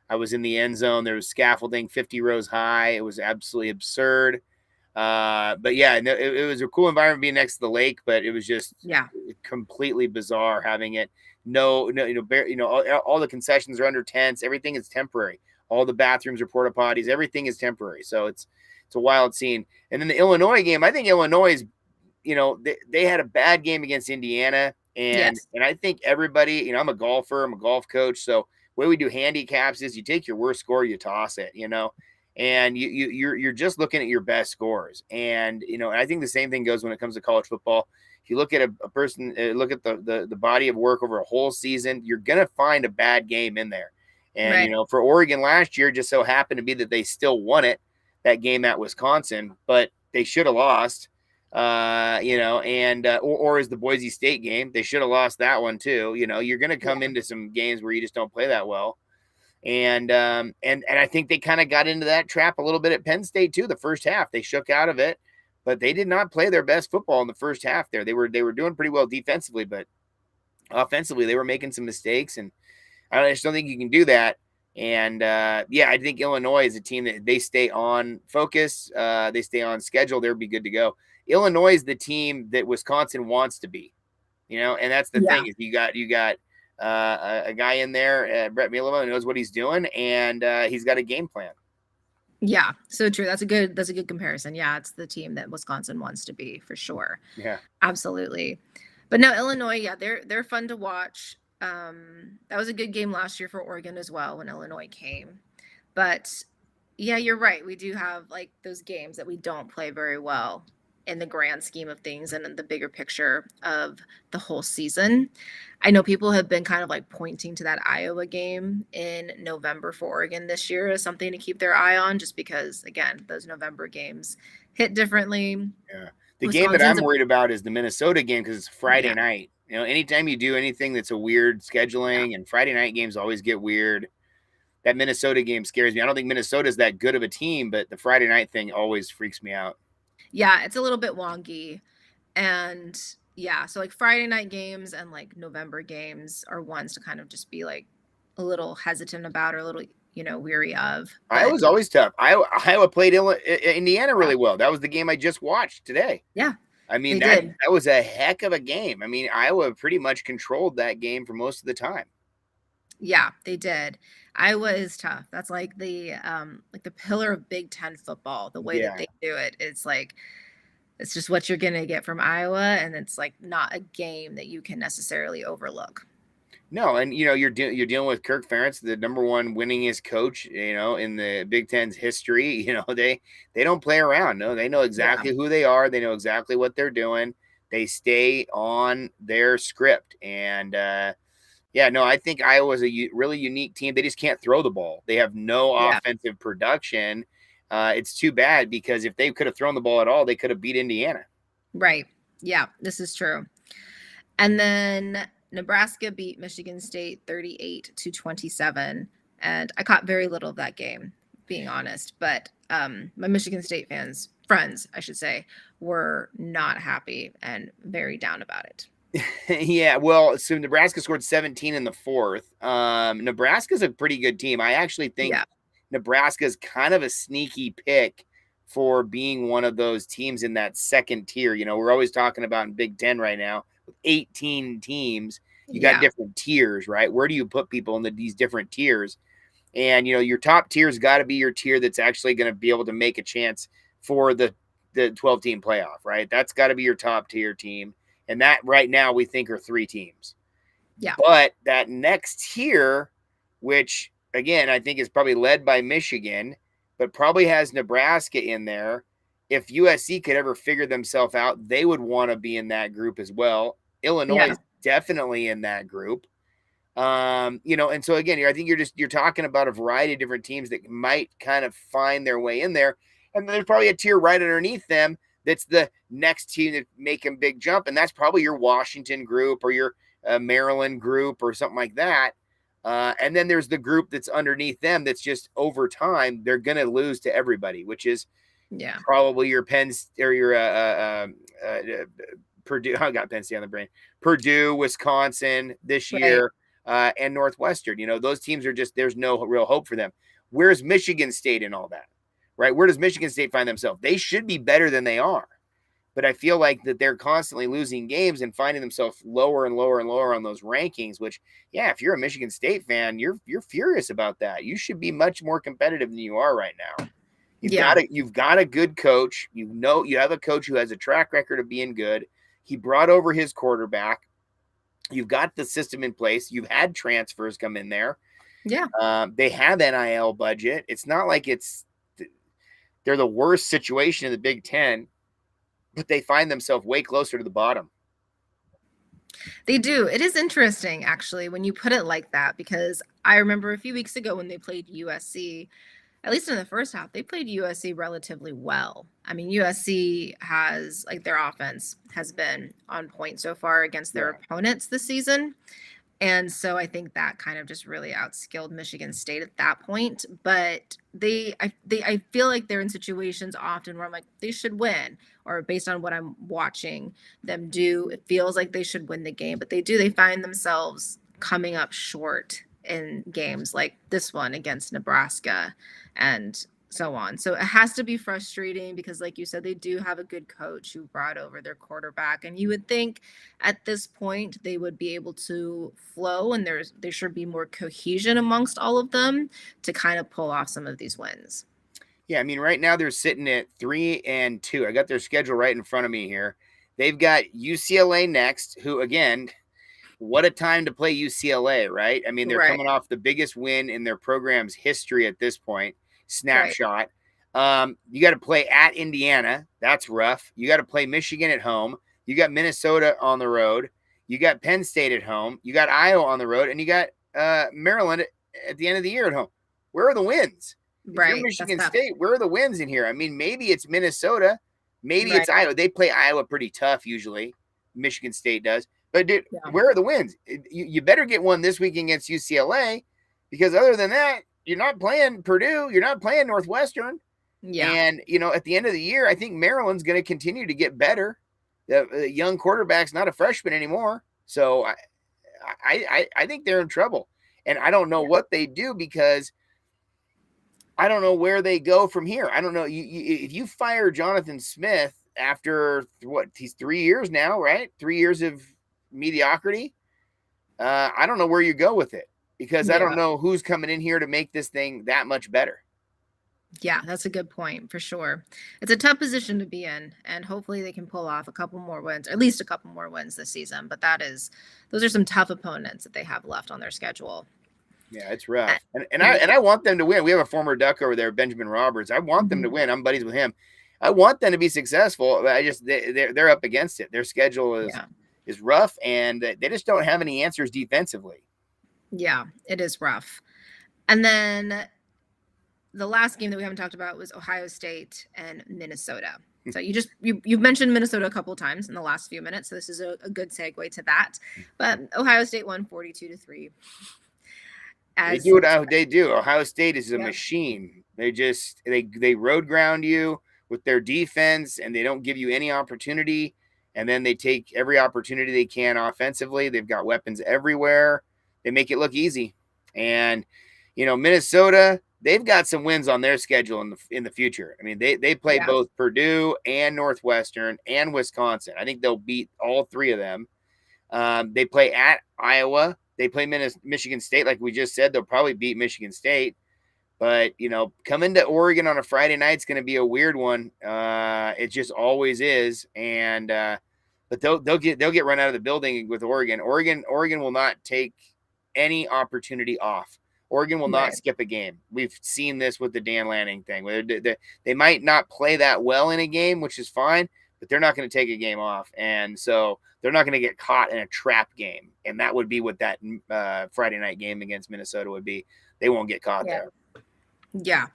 I was in the end zone. There was scaffolding 50 rows high. It was absolutely absurd. But yeah, no, it was a cool environment being next to the lake, but it was just Yeah. completely bizarre having it. No, all the concessions are under tents. Everything is temporary. All the bathrooms are porta potties. Everything is temporary. So it's a wild scene. And then the Illinois game, I think Illinois is, they had a bad game against Indiana, and Yes. and I think everybody, I'm a golfer, I'm a golf coach, so the way we do handicaps is you take your worst score, you toss it, and you're just looking at your best scores, and I think the same thing goes when it comes to college football. If you look at a person, look at the body of work over a whole season, you're gonna find a bad game in there. And Right. for Oregon last year, just so happened to be that they still won it, that game at Wisconsin, but they should have lost. And or as the Boise State game, they should have lost that one too. You're going to come Yeah. into some games where you just don't play that well, and I think they kind of got into that trap a little bit at Penn State too. The first half they shook out of it, but they did not play their best football in the first half. There, they were doing pretty well defensively, but offensively they were making some mistakes, and I just don't think you can do that And yeah, I think Illinois is a team that they stay on focus, they stay on schedule, they'll be good to go. Illinois is the team that Wisconsin wants to be, and that's the Yeah. thing is you got a guy in there, Brett Bielema, who knows what he's doing, and he's got a game plan. Yeah, so true. That's a good comparison. Yeah, it's the team that Wisconsin wants to be for sure. Yeah. Absolutely. But no, Illinois, yeah, they're fun to watch. That was a good game last year for Oregon as well when Illinois came. But yeah, you're right. We do have like those games that we don't play very well in the grand scheme of things and in the bigger picture of the whole season. I know people have been kind of like pointing to that Iowa game in November for Oregon this year as something to keep their eye on, just because, again, those November games hit differently. Yeah. The game that Wisconsin's I'm a, worried about is the Minnesota game because it's Friday yeah, night. Anytime you do anything that's a weird yeah, scheduling, and Friday night games always get weird. That Minnesota game scares me. I don't think Minnesota's that good of a team, but the Friday night thing always freaks me out. yeah, it's a little bit wonky. And yeah, so like Friday night games and like November games are ones to kind of just be like a little hesitant about or a little, weary of. But Iowa's always tough. Iowa played Indiana yeah, really well. That was the game I just watched today. yeah, I mean, they that did. that was a heck of a game. I mean, Iowa pretty much controlled that game for most of the time. Yeah, they did. Iowa is tough. That's like the pillar of Big Ten football. The way that Yeah. they do it, it's like it's just what you're gonna get from Iowa, and it's like not a game that you can necessarily overlook. No, and you're dealing with Kirk Ferentz, the number one winningest coach, in the Big Ten's history. They don't play around. No, they know Yeah, exactly who they are. They know exactly what they're doing. They stay on their script, and yeah, no, I think Iowa's a really unique team. They just can't throw the ball. They have no yeah, offensive production. It's too bad because if they could have thrown the ball at all, they could have beat Indiana. right. Yeah, this is true. And then Nebraska beat Michigan State 38-27. And I caught very little of that game, being honest. But my Michigan State friends, I should say, were not happy and very down about it. Yeah, well, so Nebraska scored 17 in the fourth. Nebraska's a pretty good team. I actually think Yeah. Nebraska's kind of a sneaky pick for being one of those teams in that second tier. We're always talking about in Big Ten right now with 18 teams. You got Yeah. different tiers, right? Where do you put people in these different tiers? And your top tier's got to be your tier that's actually going to be able to make a chance for the 12 team playoff, right? That's got to be your top tier team. And that right now we think are three teams. Yeah. But that next tier, which again, I think is probably led by Michigan, but probably has Nebraska in there. If USC could ever figure themselves out, they would want to be in that group as well. Illinois Yeah. is definitely in that group. And so again, I think you're talking about a variety of different teams that might kind of find their way in there. And there's probably a tier right underneath them that's the next team that make a big jump. And that's probably your Washington group or your Maryland group or something like that. And then there's the group that's underneath them that's just over time, they're going to lose to everybody, which is Yeah. probably your Penn or your Purdue. I got Penn State on the brain. Purdue, Wisconsin this Right. year, and Northwestern. Those teams are just, there's no real hope for them. Where's Michigan State in all that? Right? Where does Michigan State find themselves? They should be better than they are. But I feel like that they're constantly losing games and finding themselves lower and lower and lower on those rankings, which, yeah, if you're a Michigan State fan, you're furious about that. You should be much more competitive than you are right now. Yeah. You've got a good coach. You have a coach who has a track record of being good. He brought over his quarterback. You've got the system in place. You've had transfers come in there. Yeah. They have NIL budget. It's not like they're the worst situation in the Big Ten, but they find themselves way closer to the bottom. They do. It is interesting, actually, when you put it like that, because I remember a few weeks ago when they played USC, at least in the first half, they played USC relatively well. I mean, USC has, like, their offense has been on point so far against their opponents this season. And so I think that kind of just really outskilled Michigan State at that point. But I feel like they're in situations often where I'm like, they should win, or based on what I'm watching them do, it feels like they should win the game. But they find themselves coming up short in games like this one against Nebraska and so on. So it has to be frustrating because, like you said, they do have a good coach who brought over their quarterback. And you would think at this point they would be able to flow and there should be more cohesion amongst all of them to kind of pull off some of these wins. Yeah, I mean, right now they're sitting at 3-2. I got their schedule right in front of me here. They've got UCLA next, who again, what a time to play UCLA, right? I mean, they're Right. coming off the biggest win in their program's history at this point. Right. Snapshot. You got to play at Indiana. That's rough. You got to play Michigan at home. You got Minnesota on the road. You got Penn State at home. You got Iowa on the road, and you got Maryland at the end of the year at home. Where are the wins? If you're Right. That's Michigan tough. State, where are the wins in here? I mean, maybe it's Minnesota, maybe Right. it's Iowa. They play Iowa pretty tough usually. Michigan State does. But dude, Yeah. where are the wins? You better get one this week against UCLA, because other than that, you're not playing Purdue, you're not playing Northwestern. Yeah. And at the end of the year, I think Maryland's going to continue to get better. The young quarterback's not a freshman anymore, so I think they're in trouble. And I don't know what they do, because I don't know where they go from here. I don't know. If you fire Jonathan Smith after what, he's 3 years now, right? 3 years of mediocrity. I don't know where you go with it, because I don't Yeah. know who's coming in here to make this thing that much better. Yeah, that's a good point for sure. It's a tough position to be in, and hopefully they can pull off a couple more wins, or at least a couple more wins this season. But those are some tough opponents that they have left on their schedule. Yeah, it's rough. And Yeah. I want them to win. We have a former Duck over there, Benjamin Roberts. I want them to win. I'm buddies with him. I want them to be successful. I just they're up against it. Their schedule is rough, and they just don't have any answers defensively. Yeah, it is rough. And then the last game that we haven't talked about was Ohio State and Minnesota. So you've mentioned Minnesota a couple of times in the last few minutes, so this is a good segue to that. But Ohio State won 42-3. They do what they do. Ohio State is a machine. They road ground you with their defense, and they don't give you any opportunity. And then they take every opportunity they can offensively. They've got weapons everywhere. They make it look easy. And Minnesota, they've got some wins on their schedule in the future. I mean, they play both Purdue and Northwestern and Wisconsin. I think they'll beat all three of them. They play at Iowa. They play Michigan State, like we just said. They'll probably beat Michigan State. But, coming to Oregon on a Friday night is going to be a weird one. It just always is. And but they'll get run out of the building with Oregon. Oregon will not take any opportunity off. Oregon will not skip a game. We've seen this with the Dan Lanning thing. They might not play that well in a game, which is fine, but they're not going to take a game off. And so they're not going to get caught in a trap game. And that would be what that Friday night game against Minnesota would be. They won't get caught there. Yeah,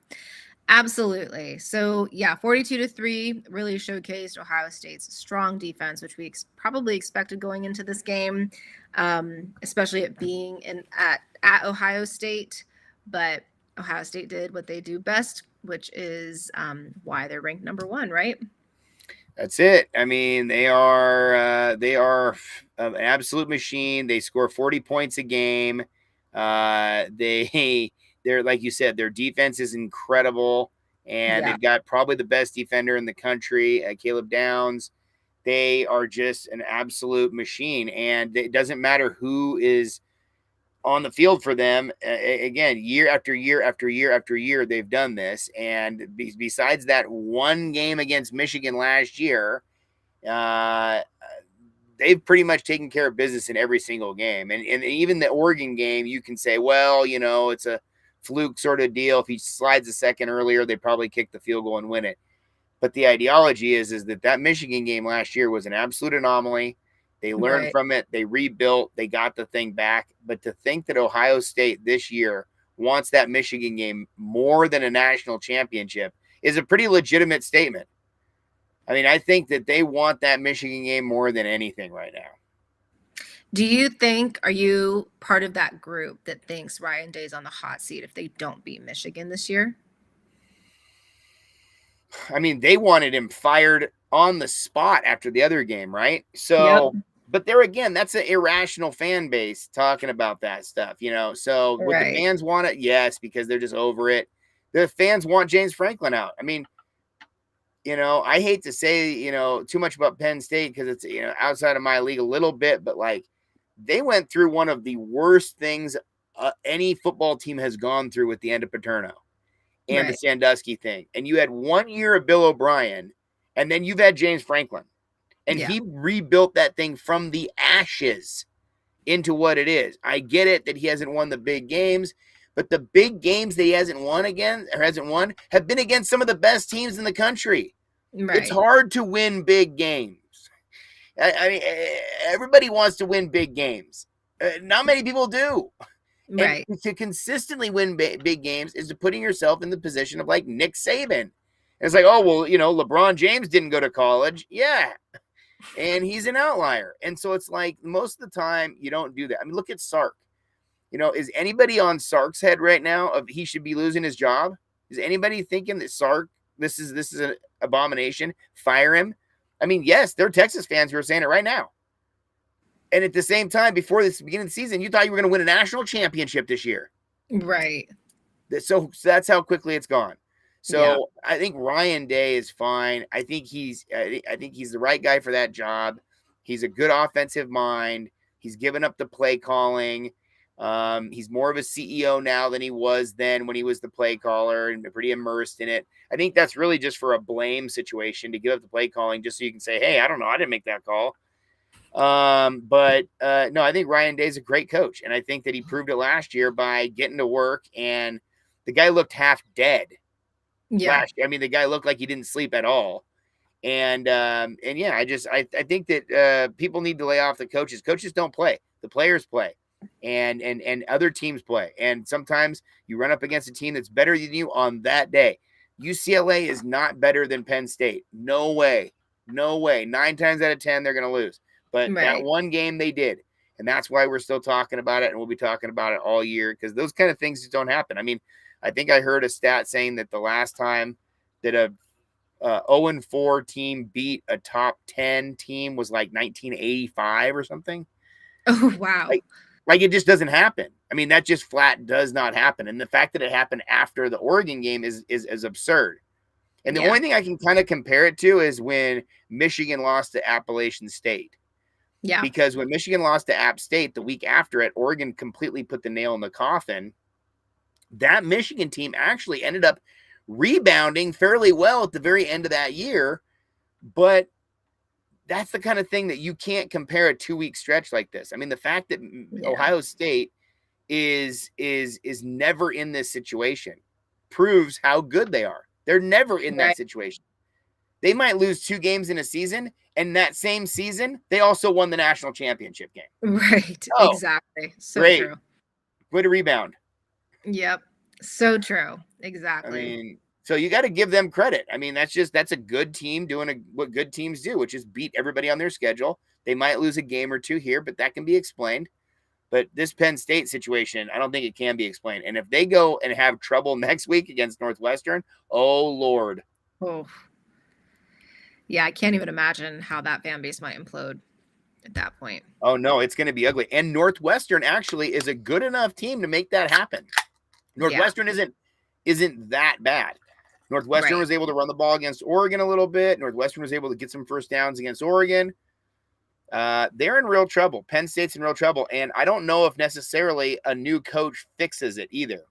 absolutely. So 42-3 really showcased Ohio State's strong defense, which we probably expected going into this game, especially it being at Ohio State. But Ohio State did what they do best, which is why they're ranked number 1, right? That's it. I mean, they are an absolute machine. They score 40 points a game. They're, like you said, their defense is incredible, and they've got probably the best defender in the country, Caleb Downs. They are just an absolute machine, and it doesn't matter who is on the field for them. Again, year after year after year after year, they've done this. And besides that one game against Michigan last year, they've pretty much taken care of business in every single game. And even the Oregon game, you can say, well, it's a fluke sort of deal. If he slides a second earlier, they probably kick the field goal and win it. But the ideology is that Michigan game last year was an absolute anomaly. They learned from it. They rebuilt. They got the thing back. But to think that Ohio State this year wants that Michigan game more than a national championship is a pretty legitimate statement. I mean, I think that they want that Michigan game more than anything right now. Are you part of that group that thinks Ryan Day's on the hot seat if they don't beat Michigan this year? I mean, they wanted him fired on the spot after the other game, right? So But there again, that's an irrational fan base talking about that stuff, you know. So would the Right. fans want it? Yes, because they're just over it. The fans want James Franklin out. I mean, you know, I hate to say, you know, too much about Penn State because it's, you know, outside of my league a little bit, but like they went through one of the worst things any football team has gone through with the end of Paterno and the Right. Sandusky thing. And you had 1 year of Bill O'Brien, and then you've had James Franklin, and Yeah. he rebuilt that thing from the ashes into what it is. I get it that he hasn't won the big games, but the big games that he hasn't won again or hasn't won have been against some of the best teams in the country. It's Right. hard to win big games. I mean, everybody wants to win big games. Not many people do. And Right. to consistently win big games is to putting yourself in the position of like Nick Saban. And it's like, oh, well, you know, LeBron James didn't go to college. Yeah. And he's an outlier. And so it's like most of the time you don't do that. I mean, look at Sark. You know, is anybody on Sark's head right now of he should be losing his job? Is anybody thinking that Sark, this is an abomination? Fire him? I mean, yes, there are Texas fans who are saying it right now. And at the same time, before this beginning of the season, you thought you were going to win a national championship this year. Right. So that's how quickly it's gone. Yeah. So I think Ryan Day is fine. I think he's the right guy for that job. He's a good offensive mind. He's given up the play calling. He's more of a CEO now than he was then when he was the play caller and pretty immersed in it. I think that's really just for a blame situation to give up the play calling just so you can say, hey, I don't know, I didn't make that call. But no, I think Ryan Day is a great coach, and I think that he proved it last year by getting to work, and the guy looked half dead Yeah. last year. I mean, the guy looked like he didn't sleep at all. And yeah, I think that people need to lay off the coaches. Coaches don't play, the players play, and other teams play. And sometimes you run up against a team that's better than you on that day. UCLA is not better than Penn State. No way. No way. 9 times out of 10, they're going to lose. But that Right. one game they did. And that's why we're still talking about it. And we'll be talking about it all year because those kind of things just don't happen. I mean, I think I heard a stat saying that the last time that a 0-4 team beat a top 10 team was like 1985 or something. Oh, wow. Like it just doesn't happen. I mean, that just flat does not happen. And the fact that it happened after the Oregon game is absurd. And the Yeah. only thing I can kind of compare it to is when Michigan lost to Appalachian State. Yeah. Because when Michigan lost to App State the week after it, Oregon completely put the nail in the coffin. That Michigan team actually ended up rebounding fairly well at the very end of that year. But that's the kind of thing that you can't compare a 2-week stretch like this. I mean, the fact that Ohio State is never in this situation proves how good they are. They're never in that situation. They might lose 2 games in a season, and that same season, they also won the national championship game. Right. Oh, exactly. So great. true. Way to rebound. Yep. So true. I Exactly. mean, so you got to give them credit. I mean, that's a good team doing what good teams do, which is beat everybody on their schedule. They might lose a game or two here, but that can be explained. But this Penn State situation, I don't think it can be explained. And if they go and have trouble next week against Northwestern, oh Lord. Oh. Yeah, I can't even imagine how that fan base might implode at that point. Oh no, it's going to be ugly. And Northwestern actually is a good enough team to make that happen. Northwestern isn't that bad. Northwestern was able to run the ball against Oregon a little bit. Northwestern was able to get some first downs against Oregon. They're in real trouble. Penn State's in real trouble. And I don't know if necessarily a new coach fixes it either.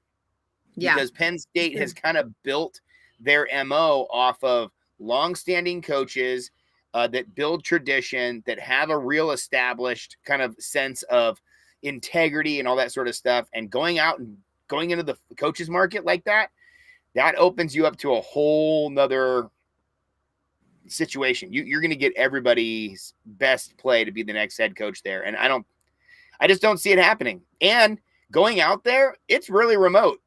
Yeah. Because Penn State has kind of built their MO off of longstanding coaches that build tradition, that have a real established kind of sense of integrity and all that sort of stuff. And going out and going into the coaches market like that opens you up to a whole nother situation. You're going to get everybody's best play to be the next head coach there. And I just don't see it happening. And going out there, it's really remote.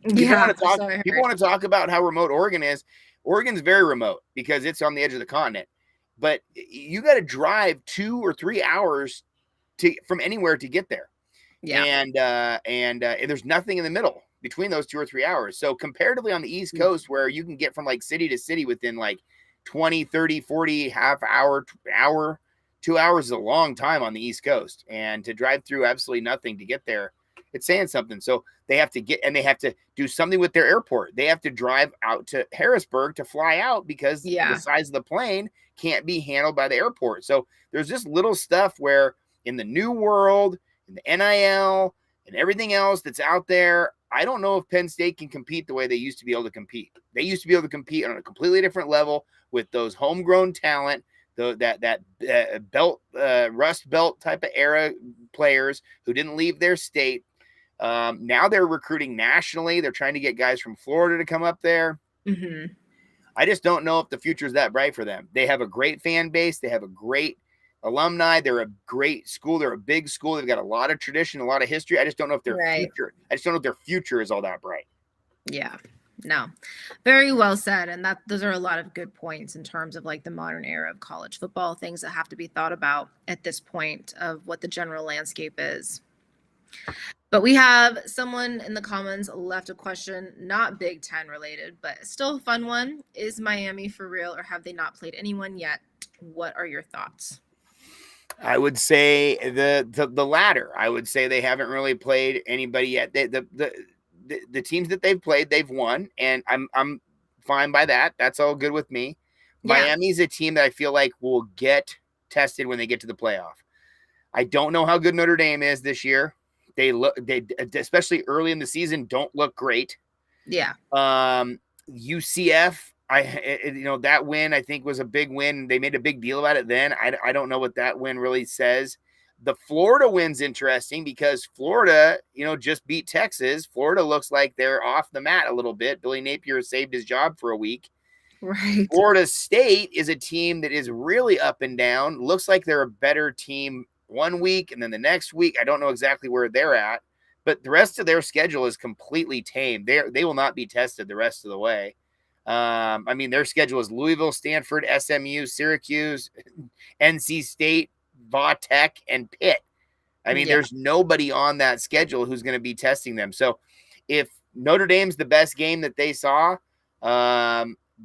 People want to talk about how remote Oregon is. Oregon's very remote because it's on the edge of the continent. But you got to drive 2 or 3 hours from anywhere to get there. Yeah. And there's nothing in the middle between those 2 or 3 hours. So comparatively on the East Coast, where you can get from like city to city within like 20, 30, 40, half hour, 2 hours is a long time on the East Coast, and to drive through absolutely nothing to get there, it's saying something. So they have to do something with their airport. They have to drive out to Harrisburg to fly out because the Yeah. size of the plane can't be handled by the airport. So there's just little stuff where in the new world, in the NIL and everything else that's out there, I don't know if Penn State can compete the way they used to be able to compete. They used to be able to compete on a completely different level with those homegrown talent, that belt, rust belt type of era players who didn't leave their state. Now they're recruiting nationally. They're trying to get guys from Florida to come up there. Mm-hmm. I just don't know if the future is that bright for them. They have a great fan base. They have a great alumni. They're a great school. They're a big school. They've got a lot of tradition, a lot of history. I just don't know if their future. I just don't know if their future is all that bright. Yeah. No, very well said. And those are a lot of good points in terms of like the modern era of college football, things that have to be thought about at this point of what the general landscape is. But we have someone in the comments left a question, not Big Ten related, but still a fun one. Is Miami for real, or have they not played anyone yet? What are your thoughts? I would say the latter. I would say they haven't really played anybody yet. The teams that they've played, they've won, and I'm fine by that. That's all good with me. Yeah. Miami's a team that I feel like will get tested when they get to the playoff. I don't know how good Notre Dame is this year. They especially early in the season don't look great. Yeah. UCF, that win I think was a big win. They made a big deal about it then. I don't know what that win really says. The Florida win's interesting because Florida, just beat Texas. Florida looks like they're off the mat a little bit. Billy Napier saved his job for a week. Right. Florida State is a team that is really up and down. Looks like they're a better team one week, and then the next week, I don't know exactly where they're at, but the rest of their schedule is completely tame. They will not be tested the rest of the way. Their schedule is Louisville, Stanford, SMU, Syracuse, NC State, Va Tech, and Pitt. There's nobody on that schedule who's going to be testing them. So if Notre Dame's the best game that they saw,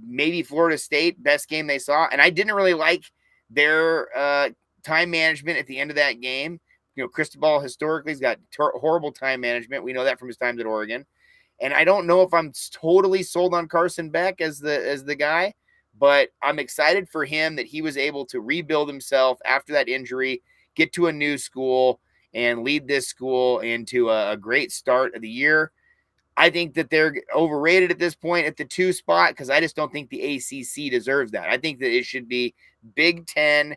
maybe Florida State, best game they saw. And I didn't really like their time management at the end of that game. Cristobal historically has got horrible time management. We know that from his times at Oregon. And I don't know if I'm totally sold on Carson Beck as the guy, but I'm excited for him that he was able to rebuild himself after that injury, get to a new school, and lead this school into a great start of the year. I think that they're overrated at this point at the 2 spot because I just don't think the ACC deserves that. I think that it should be Big Ten,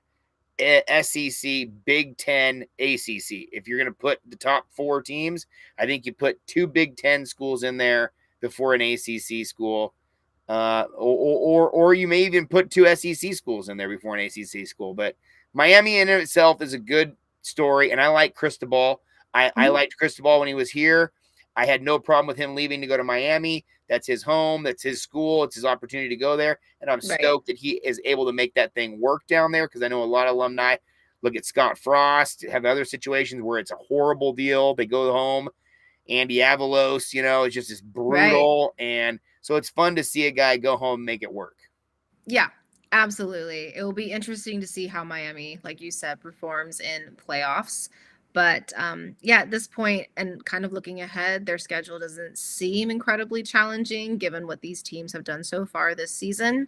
SEC, Big Ten, ACC. If you're going to put the top 4 teams, I think you put 2 Big Ten schools in there before an ACC school, or you may even put 2 SEC schools in there before an ACC school. But Miami in itself is a good story, and I like Cristobal. I liked Cristobal when he was here. I had no problem with him leaving to go to Miami. That's his home. That's his school. It's his opportunity to go there. And I'm stoked that he is able to make that thing work down there because I know a lot of alumni look at Scott Frost, have other situations where it's a horrible deal. They go home. Andy Avalos, it's just as brutal. Right. And so it's fun to see a guy go home and make it work. Yeah, absolutely. It will be interesting to see how Miami, like you said, performs in playoffs. But at this point and kind of looking ahead, their schedule doesn't seem incredibly challenging given what these teams have done so far this season.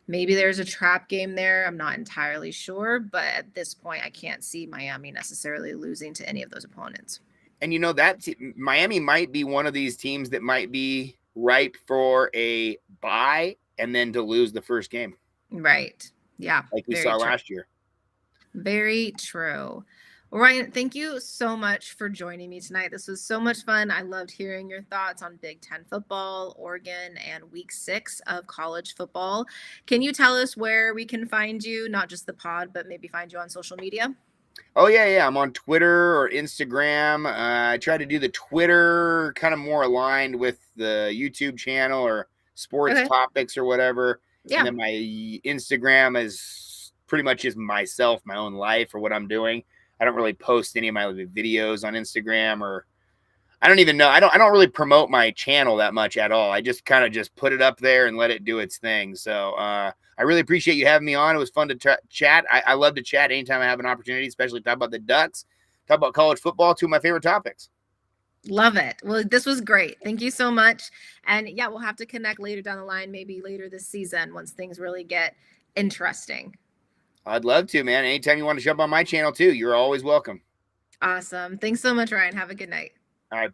Maybe there's a trap game there. I'm not entirely sure. But at this point, I can't see Miami necessarily losing to any of those opponents. And that Miami might be one of these teams that might be ripe for a bye and then to lose the first game. Right. Yeah. Like we saw last year. Very true. Well, Ryan, thank you so much for joining me tonight. This was so much fun. I loved hearing your thoughts on Big Ten football, Oregon, and week 6 of college football. Can you tell us where we can find you, not just the pod, but maybe find you on social media? Oh, yeah. I'm on Twitter or Instagram. I try to do the Twitter kind of more aligned with the YouTube channel or sports topics or whatever. Yeah. And then my Instagram is pretty much just myself, my own life or what I'm doing. I don't really post any of my videos on Instagram or I don't even know. I don't really promote my channel that much at all. I just kind of just put it up there and let it do its thing. So I really appreciate you having me on. It was fun to chat. I love to chat anytime I have an opportunity, especially talk about the Ducks, talk about college football, two of my favorite topics. Love it. Well, this was great. Thank you so much. And yeah, we'll have to connect later down the line, maybe later this season once things really get interesting. I'd love to, man. Anytime you want to jump on my channel too, you're always welcome. Awesome. Thanks so much, Ryan. Have a good night. All right.